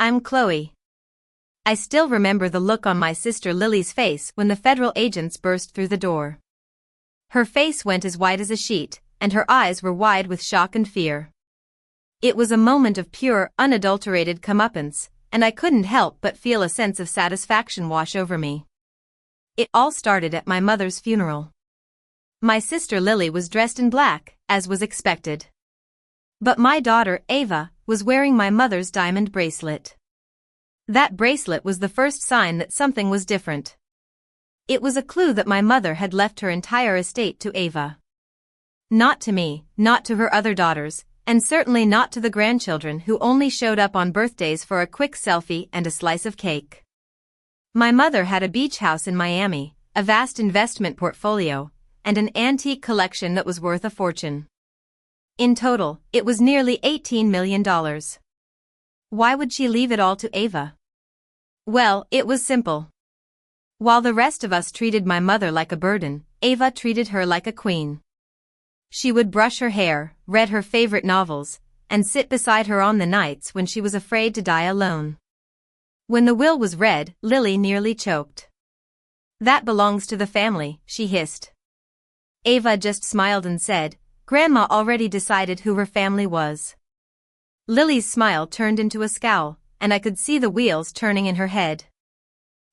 I'm Chloe. I still remember the look on my sister Lily's face when the federal agents burst through the door. Her face went as white as a sheet, and her eyes were wide with shock and fear. It was a moment of pure, unadulterated comeuppance, and I couldn't help but feel a sense of satisfaction wash over me. It all started at my mother's funeral. My sister Lily was dressed in black, as was expected. But my daughter, Ava, was wearing my mother's diamond bracelet. That bracelet was the first sign that something was different. It was a clue that my mother had left her entire estate to Ava. Not to me, not to her other daughters, and certainly not to the grandchildren who only showed up on birthdays for a quick selfie and a slice of cake. My mother had a beach house in Miami, a vast investment portfolio, and an antique collection that was worth a fortune. In total, it was nearly $18 million. Why would she leave it all to Ava? Well, it was simple. While the rest of us treated my mother like a burden, Ava treated her like a queen. She would brush her hair, read her favorite novels, and sit beside her on the nights when she was afraid to die alone. When the will was read, Lily nearly choked. "That belongs to the family," she hissed. Ava just smiled and said, "Grandma already decided who her family was." Lily's smile turned into a scowl, and I could see the wheels turning in her head.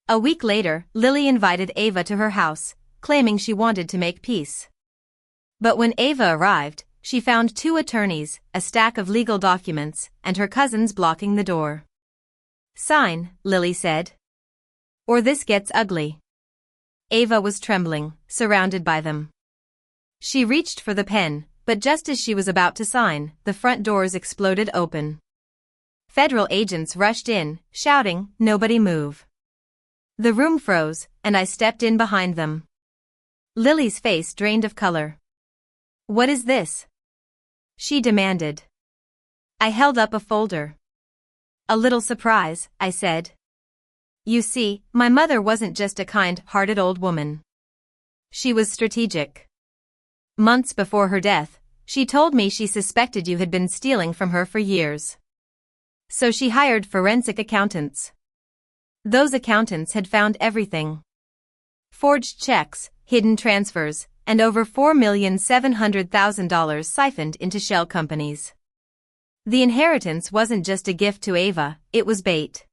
A week later, Lily invited Ava to her house, claiming she wanted to make peace. But when Ava arrived, she found 2 attorneys, a stack of legal documents, and her cousins blocking the door. "Sign," Lily said. "Or this gets ugly." Ava was trembling, surrounded by them. She reached for the pen, but just as she was about to sign, the front doors exploded open. Federal agents rushed in, shouting, "Nobody move." The room froze, and I stepped in behind them. Lily's face drained of color. "What is this?" she demanded. I held up a folder. "A little surprise," I said. "You see, my mother wasn't just a kind-hearted old woman. She was strategic. Months before her death, she told me she suspected you had been stealing from her for years. So she hired forensic accountants. Those accountants had found everything. Forged checks, hidden transfers, and over $4,700,000 siphoned into shell companies. The inheritance wasn't just a gift to Ava, it was bait.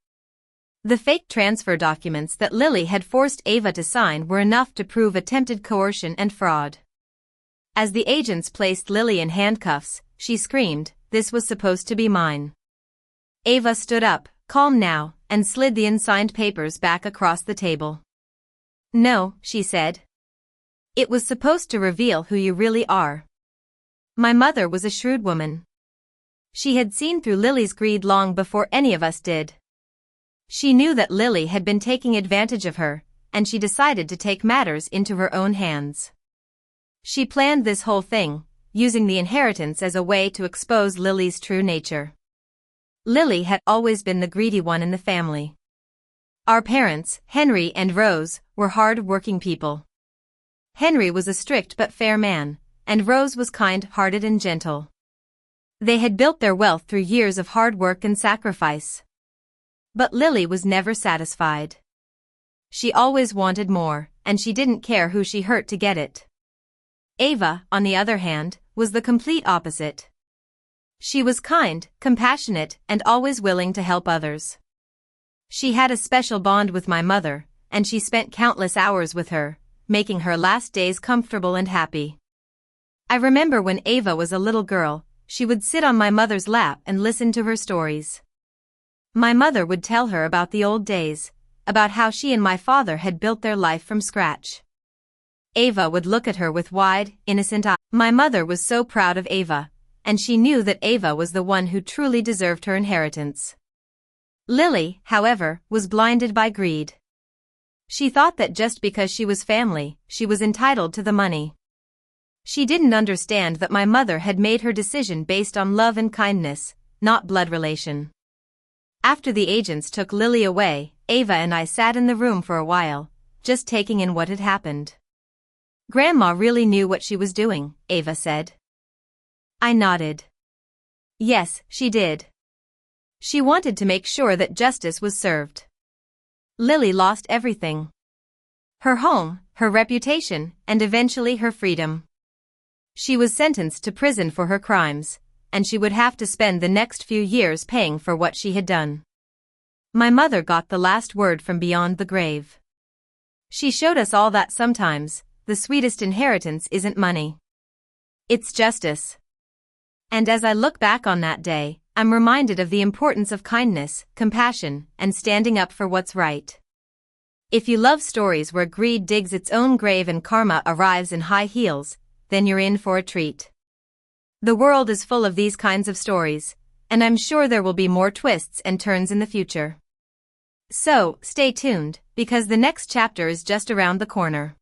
The fake transfer documents that Lily had forced Ava to sign were enough to prove attempted coercion and fraud. As the agents placed Lily in handcuffs, she screamed, "This was supposed to be mine." Ava stood up, calm now, and slid the unsigned papers back across the table. "No," she said. "It was supposed to reveal who you really are." My mother was a shrewd woman. She had seen through Lily's greed long before any of us did. She knew that Lily had been taking advantage of her, and she decided to take matters into her own hands. She planned this whole thing, using the inheritance as a way to expose Lily's true nature. Lily had always been the greedy one in the family. Our parents, Henry and Rose, were hard-working people. Henry was a strict but fair man, and Rose was kind-hearted and gentle. They had built their wealth through years of hard work and sacrifice. But Lily was never satisfied. She always wanted more, and she didn't care who she hurt to get it. Ava, on the other hand, was the complete opposite. She was kind, compassionate, and always willing to help others. She had a special bond with my mother, and she spent countless hours with her, making her last days comfortable and happy. I remember when Ava was a little girl, she would sit on my mother's lap and listen to her stories. My mother would tell her about the old days, about how she and my father had built their life from scratch. Ava would look at her with wide, innocent eyes. My mother was so proud of Ava, and she knew that Ava was the one who truly deserved her inheritance. Lily, however, was blinded by greed. She thought that just because she was family, she was entitled to the money. She didn't understand that my mother had made her decision based on love and kindness, not blood relation. After the agents took Lily away, Ava and I sat in the room for a while, just taking in what had happened. "Grandma really knew what she was doing," Ava said. I nodded. Yes, she did. She wanted to make sure that justice was served. Lily lost everything. Her home, her reputation, and eventually her freedom. She was sentenced to prison for her crimes, and she would have to spend the next few years paying for what she had done. My mother got the last word from beyond the grave. She showed us all that sometimes, the sweetest inheritance isn't money. It's justice. And as I look back on that day, I'm reminded of the importance of kindness, compassion, and standing up for what's right. If you love stories where greed digs its own grave and karma arrives in high heels, then you're in for a treat. The world is full of these kinds of stories, and I'm sure there will be more twists and turns in the future. So, stay tuned, because the next chapter is just around the corner.